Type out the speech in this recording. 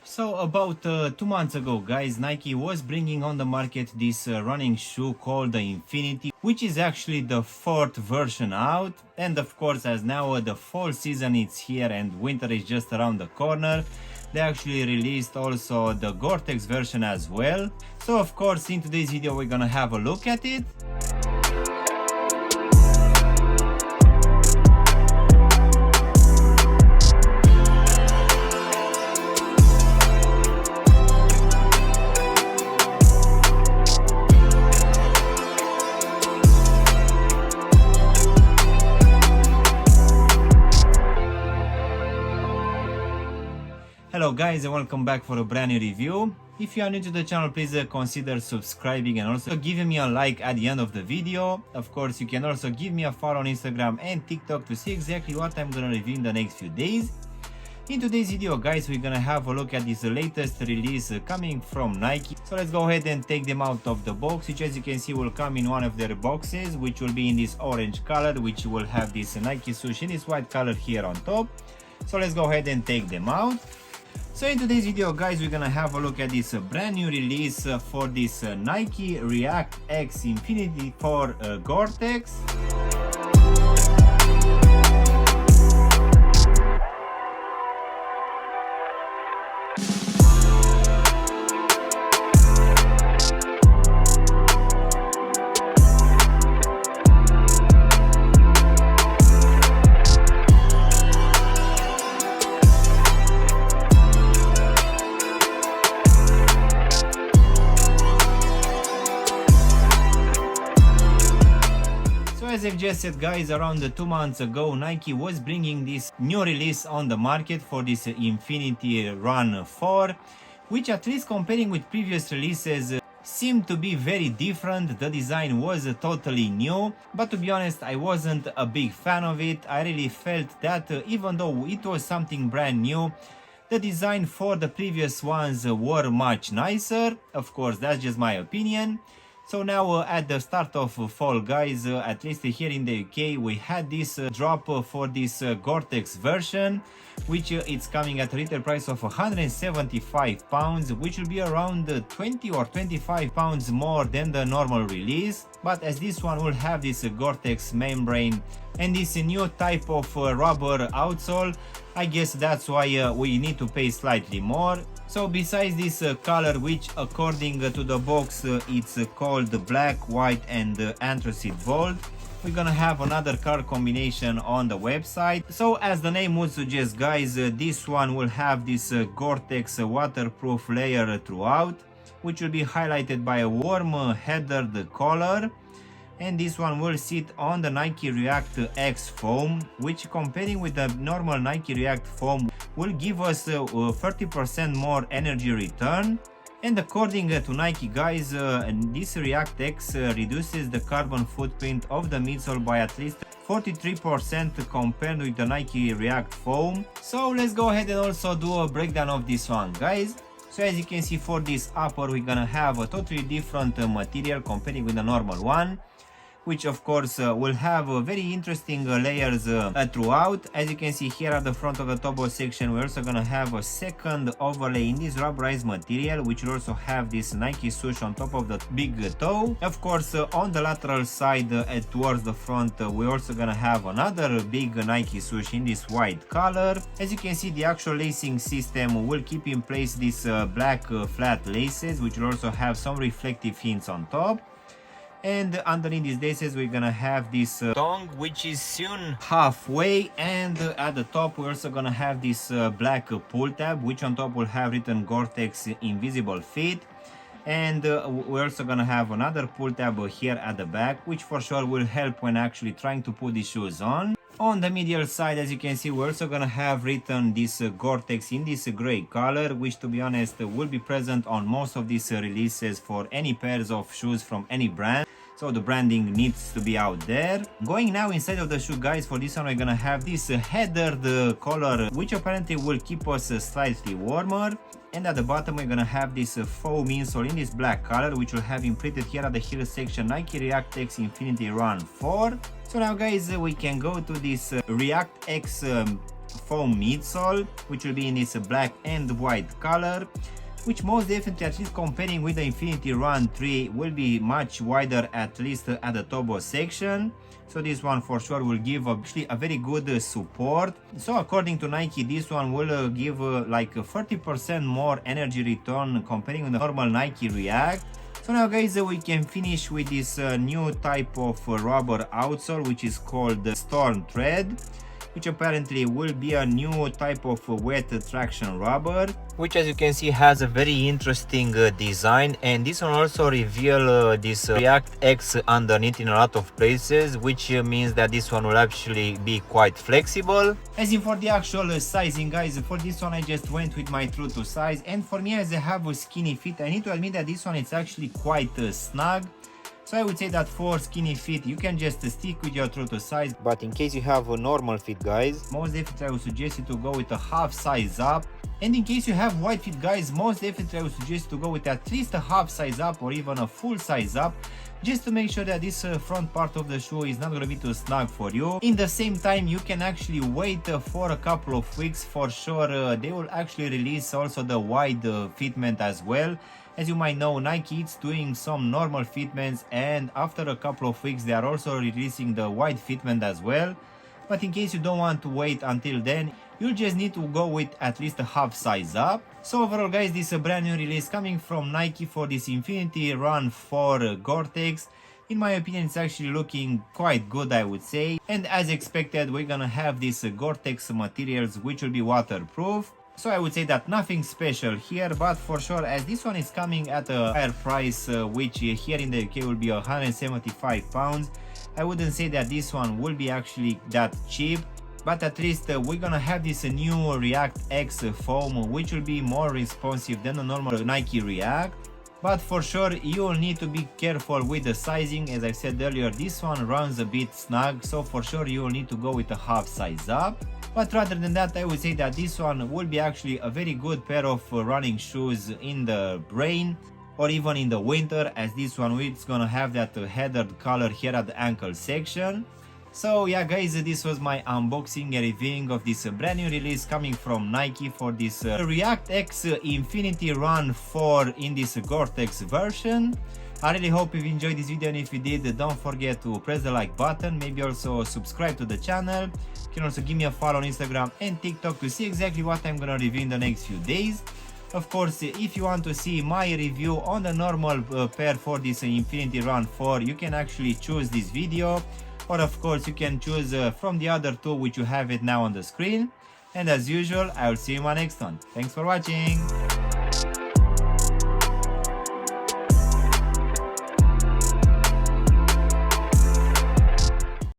So about 2 months ago, guys, Nike was bringing on the market this running shoe called the Infinity, which is actually the 4th version out. And of course, as now the fall season is here and winter is just around the corner, they actually released also the Goretex version as well. So of course, in today's video we're gonna have a look at it. Hello guys and welcome back for a brand new review. If you are new to the channel, please consider subscribing and also giving me a like at the end of the video. Of course, you can also give me a follow on Instagram and TikTok to see exactly what I'm gonna review in the next few days. In today's video, guys, we're gonna have a look at this latest release coming from Nike. So let's go ahead and take them out of the box, which as you can see will come in one of their boxes, which will be in this orange color, which will have this Nike swoosh in this white color here on top. So let's go ahead and take them out. So in today's video, guys, we're gonna have a look at this brand new release for this Nike React X Infinity for Goretex. As I've just said, guys, around 2 months ago, Nike was bringing this new release on the market for this Infinity Run 4, which at least comparing with previous releases seemed to be very different. The design was totally new, but to be honest, I wasn't a big fan of it. I really felt that even though it was something brand new, the design for the previous ones were much nicer. Of course, that's just my opinion. So now at the start of fall, guys, at least here in the UK, we had this drop for this Goretex version, which it's coming at a retail price of £175, which will be around 20 or 25 pounds more than the normal release. But as this one will have this Goretex membrane and this new type of rubber outsole, I guess that's why we need to pay slightly more. So besides this color, which according to the box it's called black, white and anthracite gold, we're gonna have another color combination on the website. So as the name would suggest, guys, this one will have this Goretex waterproof layer throughout, which will be highlighted by a warm heathered color. And this one will sit on the Nike React X foam, which comparing with the normal Nike React foam will give us 30% more energy return. And according to Nike, guys, this React X reduces the carbon footprint of the midsole by at least 43% compared with the Nike React foam. So let's go ahead and also do a breakdown of this one, guys. So as you can see, for this upper we're gonna have a totally different material comparing with the normal one, which of course will have very interesting layers throughout. As you can see here at the front of the top section, we're also gonna have a second overlay in this rubberized material, which will also have this Nike swoosh on top of the big toe. Of course, on the lateral side towards the front, we're also gonna have another big Nike swoosh in this white color. As you can see, the actual lacing system will keep in place these black flat laces, which will also have some reflective hints on top. And underneath these laces we're gonna have this tongue, which is sewn halfway, and at the top we're also gonna have this black pull tab, which on top will have written Goretex Invisible Fit. And we're also gonna have another pull tab here at the back, which for sure will help when actually trying to put these shoes on. On the medial side, as you can see, we're also gonna have written this Goretex in this gray color, which to be honest will be present on most of these releases for any pairs of shoes from any brand. So the branding needs to be out there. Going now inside of the shoe, guys, for this one we're gonna have this heathered color, which apparently will keep us slightly warmer. And at the bottom we're gonna have this foam insole in this black color, which will have imprinted here at the heel section Nike React X Infinity Run 4. So now, guys, we can go to this React X foam midsole, which will be in this black and white color, which most definitely, at least comparing with the Infinity Run 3, will be much wider, at least at the turbo section. So this one for sure will give actually a very good support. So according to Nike, this one will give like 30% more energy return comparing with the normal Nike React. So now guys, we can finish with this new type of rubber outsole, which is called Storm Thread, which apparently will be a new type of wet traction rubber, which as you can see has a very interesting design, and this one also reveal this React X underneath in a lot of places, which means that this one will actually be quite flexible. As in for the actual sizing guys, for this one I just went with my true to size, and for me, as I have a skinny fit, I need to admit that this one is actually quite snug. So I would say that for skinny fit, you can just stick with your true to size. But in case you have a normal fit guys, most definitely I would suggest you to go with a half size up. And in case you have wide fit guys, most definitely I would suggest to go with at least a half size up or even a full size up, just to make sure that this front part of the shoe is not going to be too snug for you. In the same time, you can actually wait for a couple of weeks. For sure they will actually release also the wide fitment as well. As you might know, Nike is doing some normal fitments, and after a couple of weeks they are also releasing the wide fitment as well. But in case you don't want to wait until then, you'll just need to go with at least a half size up. So overall guys, this is a brand new release coming from Nike for this Infinity Run 4 Goretex. In my opinion, it's actually looking quite good, I would say. And as expected, we're gonna have these Goretex materials which will be waterproof. So I would say that nothing special here, but for sure, as this one is coming at a higher price, which here in the UK will be 175 pounds, I wouldn't say that this one will be actually that cheap. But at least we're gonna have this new React X foam, which will be more responsive than the normal Nike React. But for sure, you will need to be careful with the sizing. As I said earlier, this one runs a bit snug, so for sure you will need to go with a half size up. But rather than that, I would say that this one will be actually a very good pair of running shoes in the rain or even in the winter, as this one is gonna have that heathered color here at the ankle section. So yeah guys, this was my unboxing and reviewing of this brand new release coming from Nike for this React X Infinity Run 4 in this Goretex version. I really hope you've enjoyed this video, and if you did, don't forget to press the like button, maybe also subscribe to the channel. You can also give me a follow on Instagram and TikTok to see exactly what I'm gonna review in the next few days. Of course, if you want to see my review on the normal pair for this Infinity Run 4, you can actually choose this video, or of course you can choose from the other two which you have it now on the screen. And as usual, I will see you in my next one. Thanks for watching.